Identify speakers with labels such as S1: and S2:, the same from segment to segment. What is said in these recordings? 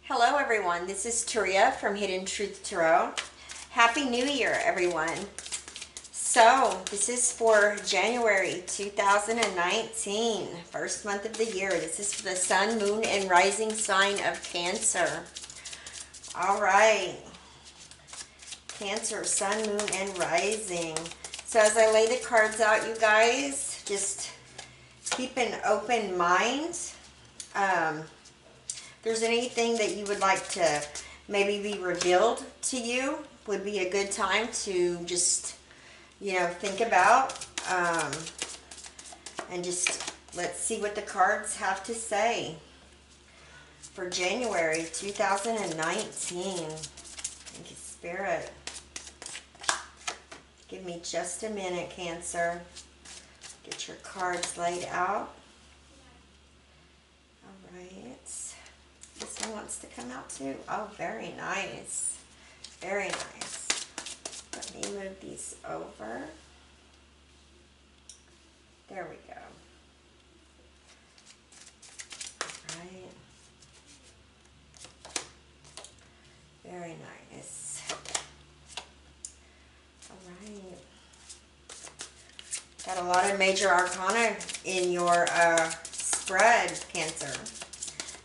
S1: Hello everyone, this is Turia from Hidden Truth Tarot. Happy New Year everyone. So this is for January 2019, first month of the year. This is for the Sun, Moon, and Rising sign of Cancer. All right, Cancer, Sun, Moon, and Rising. So as I lay the cards out, you guys, just keep an open mind. If there's anything that you would like to maybe be revealed to you, would be a good time to just, think about. And just let's see what the cards have to say for January 2019. Thank you, Spirit. Give me just a minute, Cancer. Get your cards laid out. All right. This one wants to come out too. Oh, very nice. Very nice. Let me move these over. There we go. All right. Very nice. All right. Got a lot of major arcana in your spread, Cancer.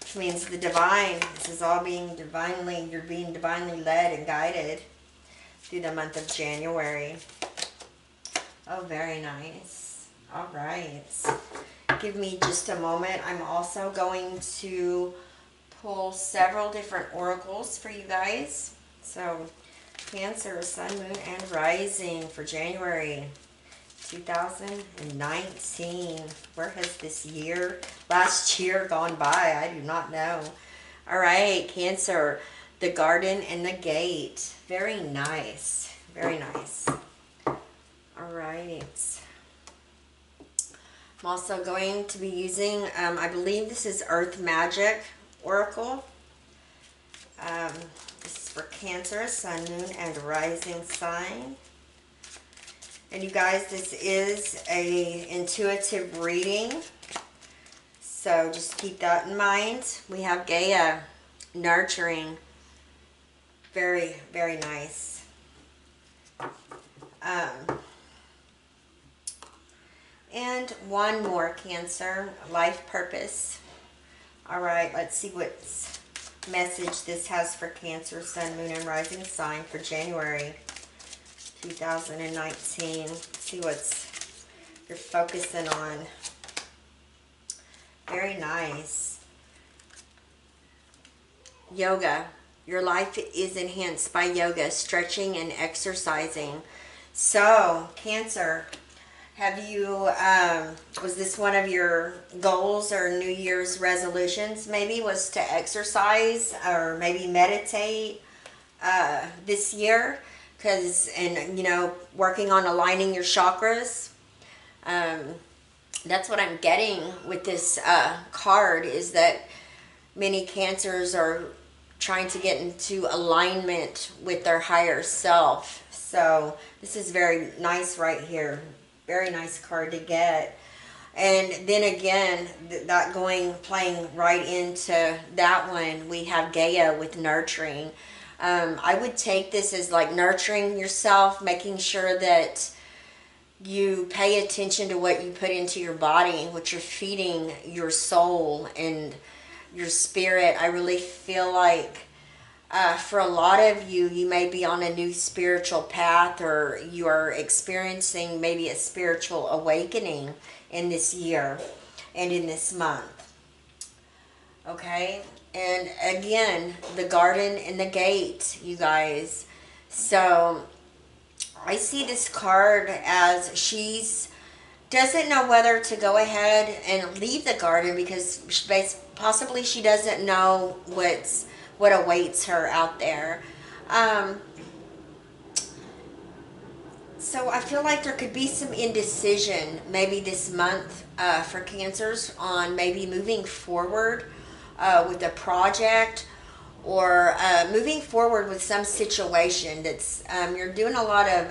S1: Which means the divine. This is all being divinely, you're being divinely led and guided through the month of January. Oh, very nice. All right. Give me just a moment. I'm also going to pull several different oracles for you guys. So, Cancer, Sun, Moon, and Rising for January 2019. Where has this last year gone by? I do not know. All right, Cancer, the Garden and the Gate. Very nice. Very nice. All right. I'm also going to be using, I believe this is Earth Magic Oracle. This is for Cancer, Sun, Moon, and Rising sign. And you guys, this is a intuitive reading, so just keep that in mind. We have Gaia, nurturing, very, very nice. And one more, Cancer, life purpose. All right, let's see what message this has for Cancer, Sun, Moon, and Rising sign for January 2019. See what's you're focusing on. Very nice. Yoga. Your life is enhanced by yoga, stretching, and exercising. So, Cancer, have you, was this one of your goals or New Year's resolutions? Maybe was to exercise or maybe meditate this year? Working on aligning your chakras. That's what I'm getting with this card, is that many Cancers are trying to get into alignment with their higher self. So this is very nice right here. Very nice card to get. And then again, playing right into that one, we have Gaia with nurturing. I would take this as like nurturing yourself, making sure that you pay attention to what you put into your body, what you're feeding your soul and your spirit. I really feel like for a lot of you, you may be on a new spiritual path, or you are experiencing maybe a spiritual awakening in this year and in this month. Okay? And again, the Garden and the Gate, you guys. So I see this card as she's doesn't know whether to go ahead and leave the garden, because possibly she doesn't know what awaits her out there. So I feel like there could be some indecision maybe this month for Cancers on maybe moving forward with a project, or moving forward with some situation that's you're doing a lot of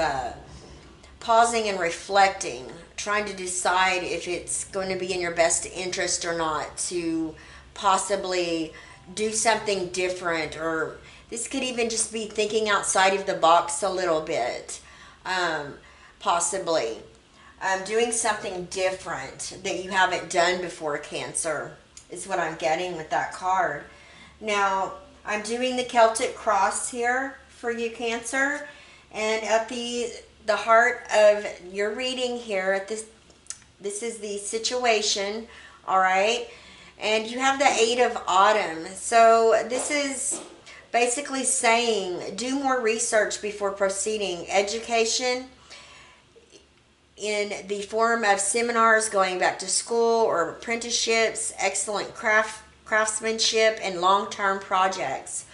S1: pausing and reflecting, trying to decide if it's going to be in your best interest or not to possibly do something different, or this could even just be thinking outside of the box a little bit, possibly. Doing something different that you haven't done before, Cancer, is what I'm getting with that card. Now, I'm doing the Celtic cross here for you, Cancer, and at the heart of your reading here, at this is the situation, all right? And you have the Eight of Autumn. So this is basically saying do more research before proceeding. Education in the form of seminars, going back to school, or apprenticeships, excellent craftsmanship, and long-term projects.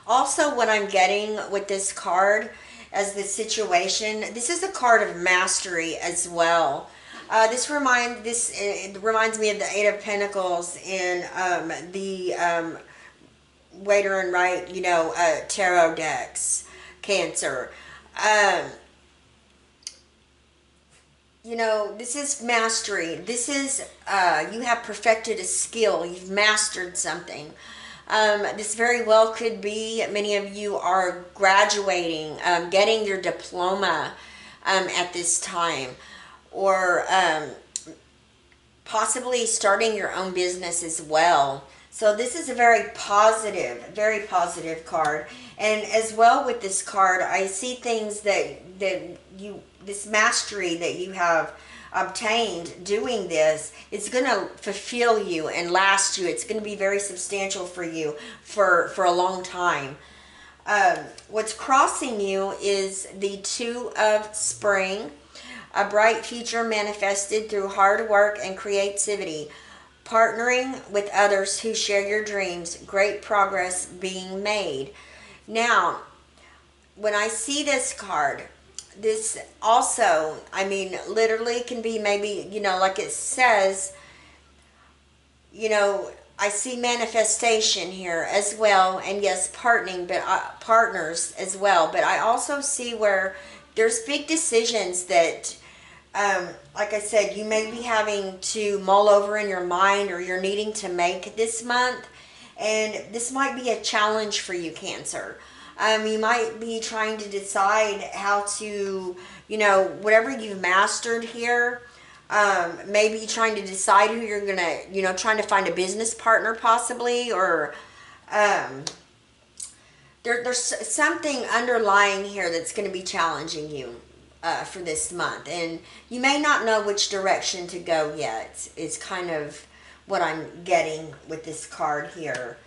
S1: Also, what I'm getting with this card as the situation, this is a card of mastery as well. This reminds me of the Eight of Pentacles in the Waiter and Wright, tarot decks, Cancer. This is mastery. This is, you have perfected a skill. You've mastered something. This very well could be, many of you are graduating, getting your diploma at this time, or possibly starting your own business as well. So this is a very positive card. And as well with this card, I see things this mastery that you have obtained doing this, it's going to fulfill you and last you. It's going to be very substantial for you for a long time. What's crossing you is the Two of Spring, a bright future manifested through hard work and creativity, partnering with others who share your dreams, great progress being made. Now, when I see this card, this also, literally can be maybe, like it says, I see manifestation here as well, and yes, partners as well. But I also see where there's big decisions that, like I said, you may be having to mull over in your mind, or you're needing to make this month. And this might be a challenge for you, Cancer. You might be trying to decide how to, whatever you've mastered here, maybe trying to decide who you're going to, trying to find a business partner possibly, or there's something underlying here that's going to be challenging you for this month. And you may not know which direction to go yet. It's kind of what I'm getting with this card here.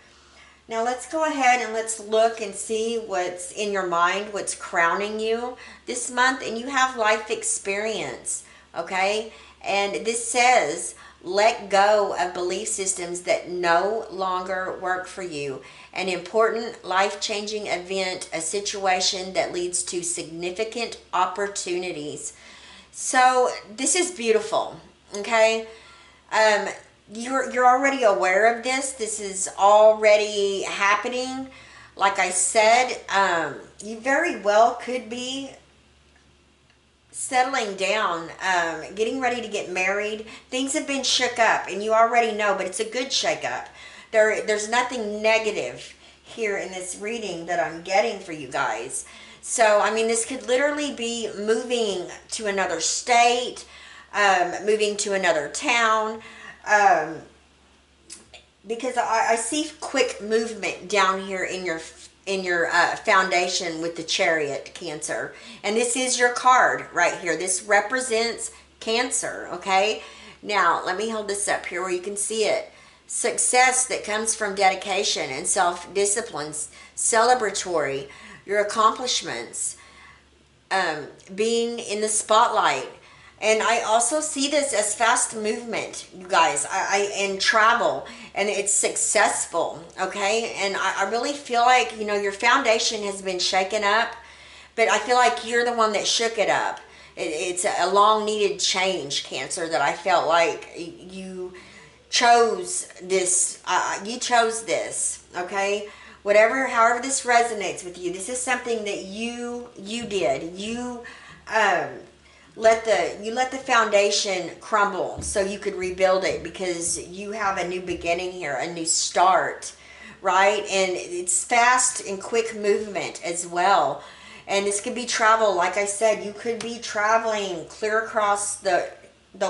S1: Now let's go ahead and let's look and see what's in your mind, what's crowning you this month. And you have life experience, okay? And this says, let go of belief systems that no longer work for you. An important life-changing event, a situation that leads to significant opportunities. So this is beautiful, okay? You're already aware of this. This is already happening. Like I said, you very well could be settling down, getting ready to get married. Things have been shook up, and you already know, but it's a good shake up. There's nothing negative here in this reading that I'm getting for you guys. So, this could literally be moving to another state, moving to another town, because I see quick movement down here in your foundation with the Chariot, Cancer. And this is your card right here. This represents Cancer, okay? Now, let me hold this up here where you can see it. Success that comes from dedication and self-discipline, celebratory, your accomplishments, being in the spotlight. And I also see this as fast movement, you guys, and travel, and it's successful, okay? And I really feel like, your foundation has been shaken up, but I feel like you're the one that shook it up. It's a long-needed change, Cancer, that I felt like you chose this, okay? However this resonates with you, this is something that you did. You let the foundation crumble so you could rebuild it, because you have a new beginning here, a new start right? And it's fast and quick movement as well. And this could be travel, like I said, you could be traveling clear across the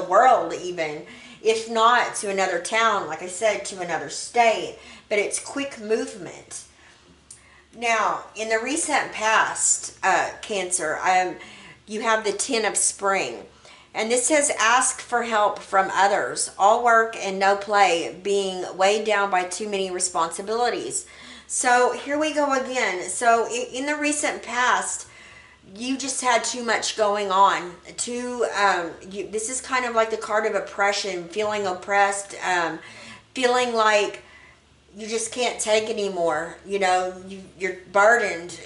S1: world even, if not to another town, like I said, to another state, but it's quick movement. Now, in the recent past, Cancer, you have the Ten of Spring. And this says, ask for help from others. All work and no play, being weighed down by too many responsibilities. So here we go again. So in the recent past, you just had too much going on. This is kind of like the card of oppression, feeling oppressed, feeling like you just can't take anymore. You're burdened,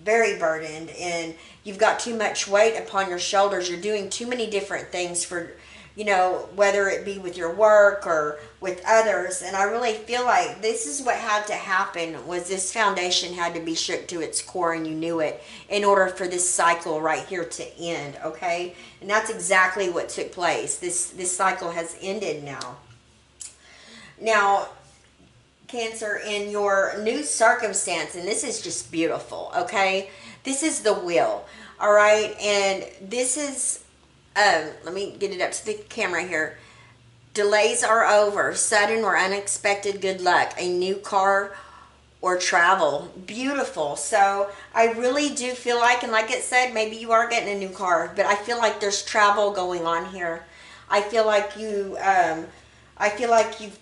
S1: very burdened, and you've got too much weight upon your shoulders. You're doing too many different things for, whether it be with your work or with others. And I really feel like this is what had to happen, was this foundation had to be shook to its core, and you knew it, in order for this cycle right here to end, okay? And that's exactly what took place. This cycle has ended now. Now, Cancer, in your new circumstance, and this is just beautiful, okay? This is the wheel, all right? And this is, let me get it up to the camera here. Delays are over. Sudden or unexpected good luck. A new car or travel. Beautiful. So I really do feel like, and like it said, maybe you are getting a new car, but I feel like there's travel going on here. I feel like you've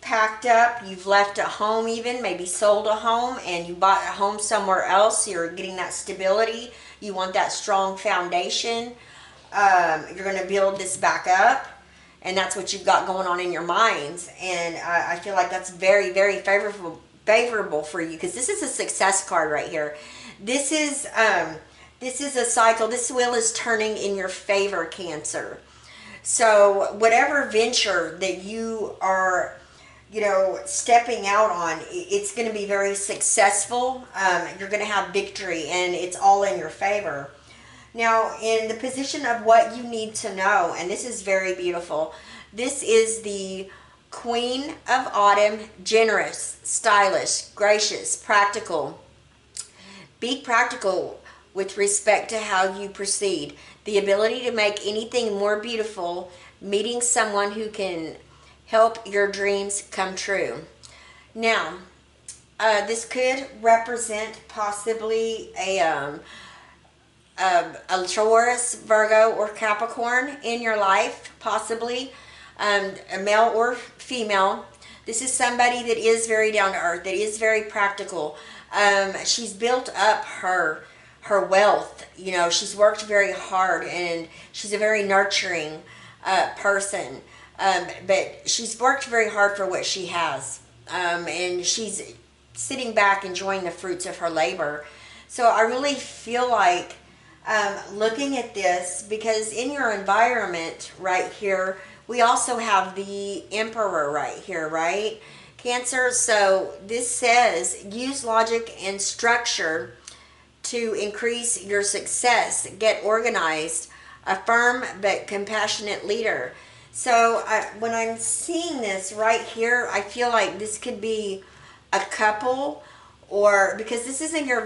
S1: packed up, you've left a home even, maybe sold a home, and you bought a home somewhere else. You're getting that stability. You want that strong foundation. You're going to build this back up, and that's what you've got going on in your minds. And I feel like that's very, very favorable for you, because this is a success card right here. This is a cycle. This wheel is turning in your favor, Cancer. So whatever venture that you are, stepping out on, it's going to be very successful. You're going to have victory, and it's all in your favor. Now, in the position of what you need to know, and this is very beautiful, this is the Queen of Autumn, generous, stylish, gracious, practical. Be practical with respect to how you proceed. The ability to make anything more beautiful, meeting someone who can help your dreams come true. Now, this could represent possibly a Taurus, Virgo, or Capricorn in your life, possibly a male or female. This is somebody that is very down to earth, that is very practical. She's built up her wealth. She's worked very hard, and she's a very nurturing person. But she's worked very hard for what she has. And she's sitting back enjoying the fruits of her labor. So I really feel like looking at this, because in your environment right here, we also have the Emperor right here, right? Cancer, so this says use logic and structure to increase your success. Get organized, a firm but compassionate leader. So when I'm seeing this right here, I feel like this could be a couple, or because this is in your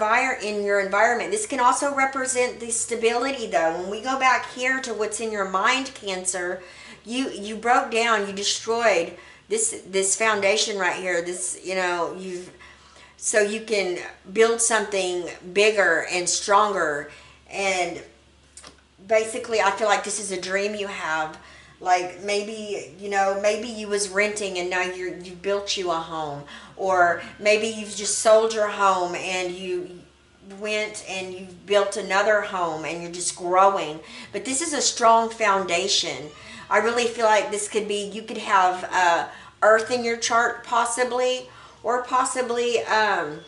S1: environment. This can also represent the stability, though. When we go back here to what's in your mind, Cancer, you broke down, you destroyed this foundation right here. So you can build something bigger and stronger. And basically, I feel like this is a dream you have. Like maybe you was renting, and now you built you a home. Or maybe you've just sold your home and you went and you built another home, and you're just growing. But this is a strong foundation. I really feel like this could be, you could have Earth in your chart possibly, or possibly, I'm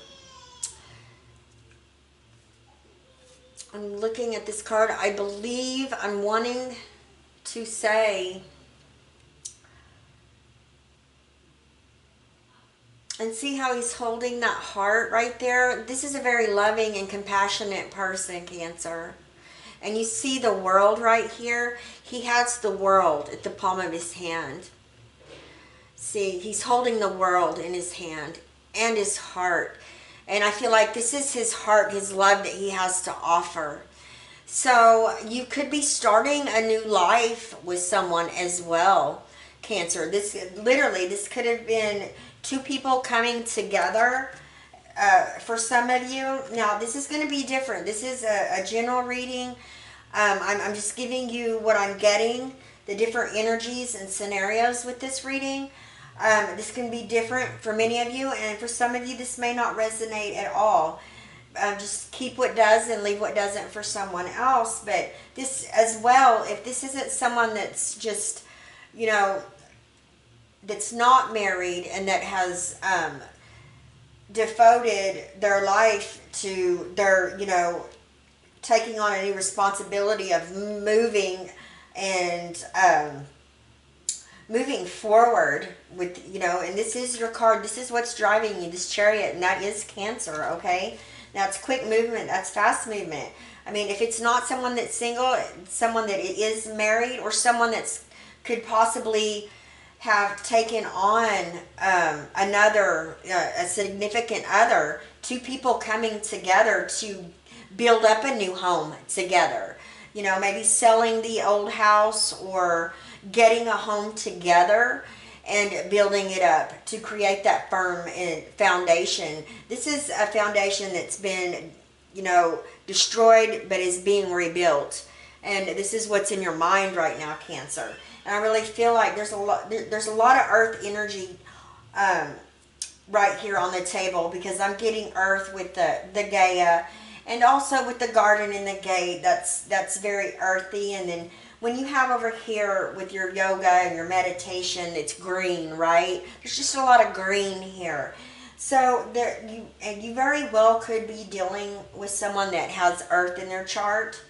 S1: looking at this card. I believe I'm wanting to say, and see how he's holding that heart right there. This is a very loving and compassionate person, Cancer. And you see the world right here. He has the world at the palm of his hand. See, he's holding the world in his hand. and his heart. And I feel like this is his heart, his love that he has to offer. So you could be starting a new life with someone as well, Cancer. This could have been two people coming together for some of you. Now, this is going to be different. This is a general reading. I'm just giving you what I'm getting, the different energies and scenarios with this reading. This can be different for many of you, and for some of you, this may not resonate at all. Just keep what does and leave what doesn't for someone else. But this as well, if this isn't someone that's just, you know, that's not married and that has devoted their life to their, you know, taking on a new responsibility of moving and moving forward with, you know, and this is your card, this is what's driving you, this Chariot, and that is Cancer, okay? Now, it's quick movement, that's fast movement. I mean, if it's not someone that's single, someone that is married, or someone that's could possibly have taken on another, a significant other, two people coming together to build up a new home together. You know, maybe selling the old house or getting a home together and building it up to create that firm foundation. This is a foundation that's been, you know, destroyed but is being rebuilt. And this is what's in your mind right now, Cancer. And I really feel like there's a lot of earth energy right here on the table, because I'm getting earth with the Gaia, and also with the garden and the gate. That's very earthy. And then when you have over here with your yoga and your meditation, it's green, right? There's just a lot of green here. So you very well could be dealing with someone that has earth in their chart.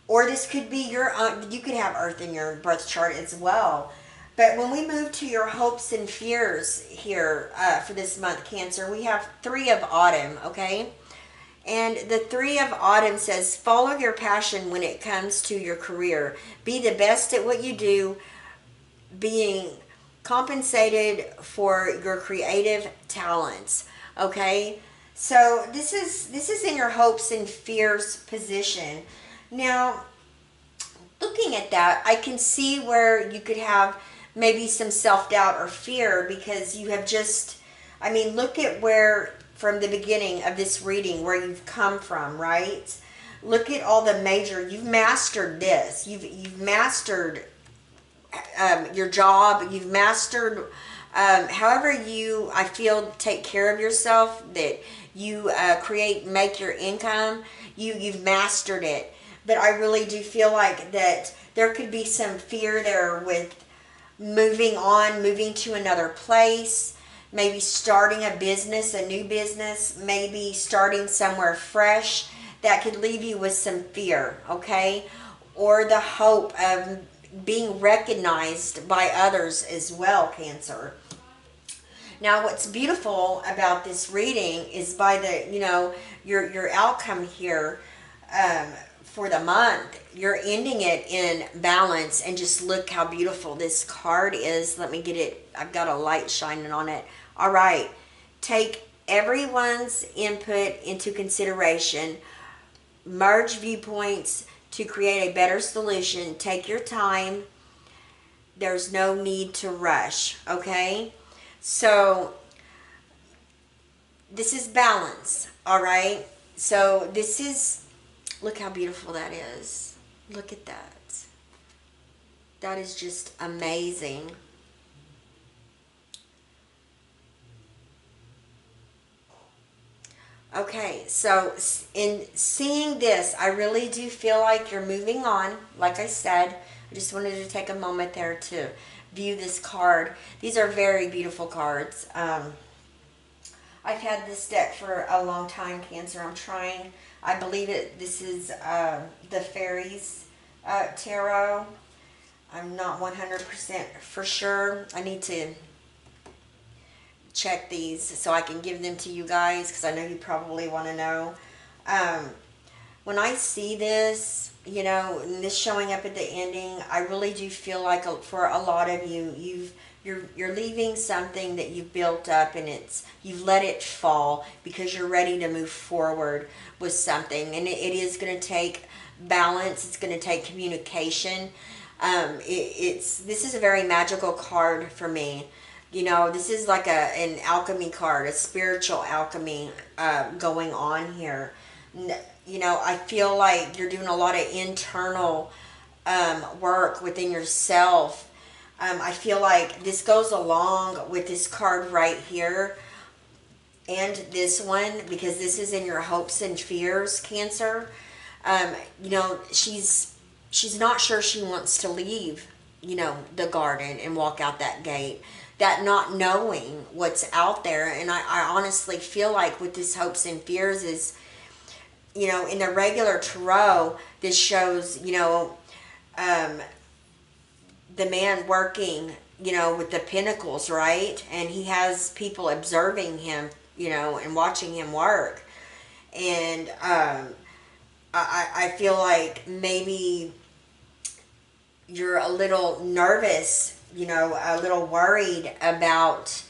S1: Or this could be you could have earth in your birth chart as well. But when we move to your hopes and fears here for this month, Cancer, we have 3 of Autumn, okay? And the 3 of Autumn says, follow your passion when it comes to your career. Be the best at what you do, being compensated for your creative talents, okay? So this is in your hopes and fears position. Now, looking at that, I can see where you could have maybe some self-doubt or fear, because you have just, I mean, look at where, from the beginning of this reading, where you've come from, right? Look at all the major, you've mastered this. You've mastered your job. You've mastered, however you, I feel, take care of yourself, that you make your income. You've mastered it. But I really do feel like that there could be some fear there with moving to another place, maybe starting a business, a new business, maybe starting somewhere fresh. That could leave you with some fear, okay? Or the hope of being recognized by others as well, Cancer. Now, what's beautiful about this reading is by the, you know, your outcome here, for the month, you're ending it in balance. And just look how beautiful this card is. Let me get it. I've got a light shining on it. All right. Take everyone's input into consideration. Merge viewpoints to create a better solution. Take your time. There's no need to rush. Okay? So this is balance. All right? So this is, look how beautiful that is. Look at that. That is just amazing. Okay, so in seeing this, I really do feel like you're moving on. Like I said, I just wanted to take a moment there to view this card. These are very beautiful cards. I've had this deck for a long time, Cancer. I'm trying, I believe this is the Fairies Tarot. I'm not 100% for sure. I need to check these so I can give them to you guys, because I know you probably want to know. When I see this, you know, and this showing up at the ending, I really do feel like for a lot of you, you're leaving something that you've built up, and you've let it fall because you're ready to move forward with something. And it is going to take balance. It's going to take communication. This is a very magical card for me. You know, this is like an alchemy card, a spiritual alchemy going on here. You know, I feel like you're doing a lot of internal work within yourself. I feel like this goes along with this card right here and this one, because this is in your hopes and fears, Cancer. You know, she's not sure she wants to leave, you know, the garden and walk out that gate. That not knowing what's out there. And I honestly feel like with this hopes and fears is, you know, in the regular tarot, this shows, you know, the man working, you know, with the pentacles, right? And he has people observing him, you know, and watching him work. And I feel like maybe you're a little nervous, you know, a little worried about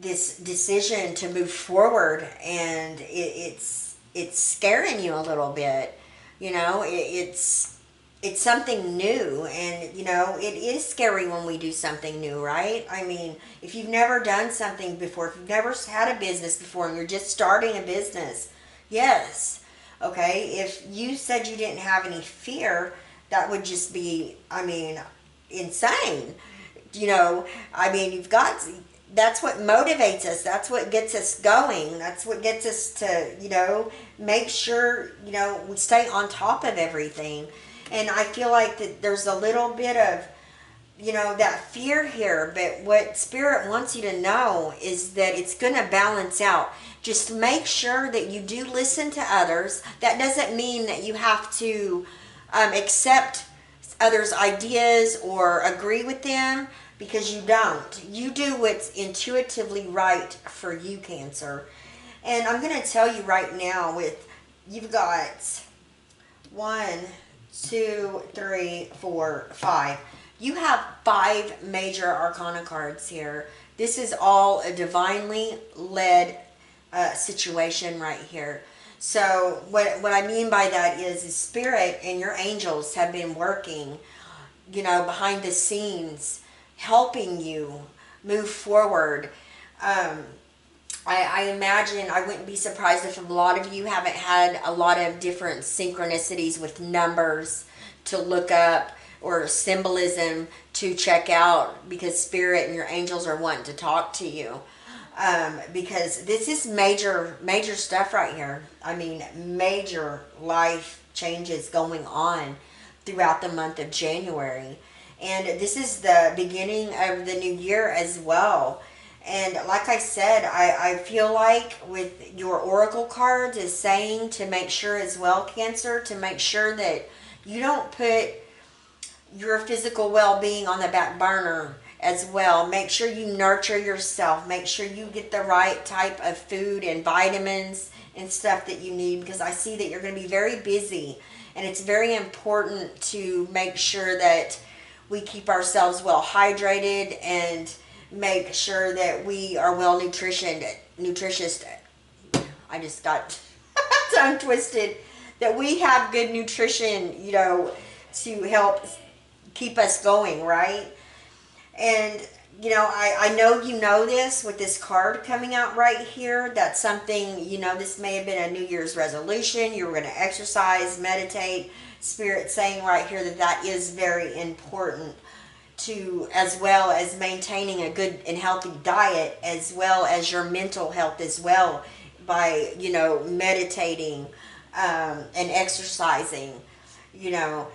S1: this decision to move forward, and it's scaring you a little bit. You know, it's something new, and you know, it is scary when we do something new, right? I mean, if you've never done something before, if you've never had a business before and you're just starting a business, yes, okay. If you said you didn't have any fear, that would just be, I mean, insane. You know, I mean, that's what motivates us. That's what gets us going. That's what gets us to, you know, make sure, you know, we stay on top of everything. And I feel like that there's a little bit of, you know, that fear here. But what Spirit wants you to know is that it's going to balance out. Just make sure that you do listen to others. That doesn't mean that you have to accept others' ideas or agree with them, because you don't. You do what's intuitively right for you, Cancer. And I'm going to tell you right now, you've got 1, 2, 3, 4, 5. You have 5 major arcana cards here. This is all a divinely led situation right here. So what I mean by that is Spirit and your angels have been working, you know, behind the scenes, helping you move forward. I imagine, I wouldn't be surprised if a lot of you haven't had a lot of different synchronicities with numbers to look up or symbolism to check out, because Spirit and your angels are wanting to talk to you. Because this is major stuff right here. I mean, major life changes going on throughout the month of January. And this is the beginning of the new year as well. And like I said, I feel like with your oracle cards is saying to make sure as well, Cancer, to make sure that you don't put your physical well-being on the back burner as well. Make sure you nurture yourself. Make sure you get the right type of food and vitamins and stuff that you need, because I see that you're going to be very busy, and it's very important to make sure that we keep ourselves well hydrated and make sure that we are well nutritious. I just got tongue twisted. That we have good nutrition, you know, to help keep us going, right? And, you know, I know you know this with this card coming out right here. That's something, you know, this may have been a New Year's resolution. You were going to exercise, meditate. Spirit saying right here that that is very important, to, as well as maintaining a good and healthy diet, as well as your mental health as well, by, you know, meditating and exercising. You know,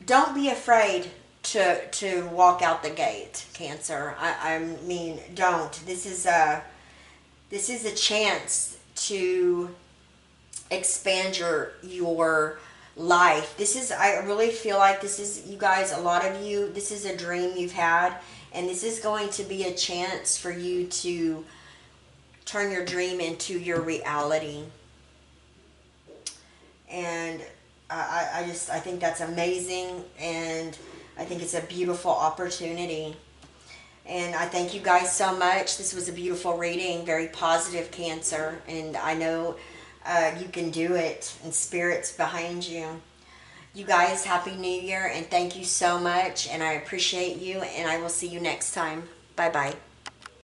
S1: don't be afraid to walk out the gate, Cancer. I mean, don't. This is a chance to expand your life. I really feel like this is, you guys, a lot of you, this is a dream you've had, and this is going to be a chance for you to turn your dream into your reality. And I think that's amazing. And I think it's a beautiful opportunity. And I thank you guys so much. This was a beautiful reading, very positive, Cancer. And I know you can do it, and Spirit's behind you. You guys, Happy New Year, and thank you so much. And I appreciate you, and I will see you next time. Bye bye.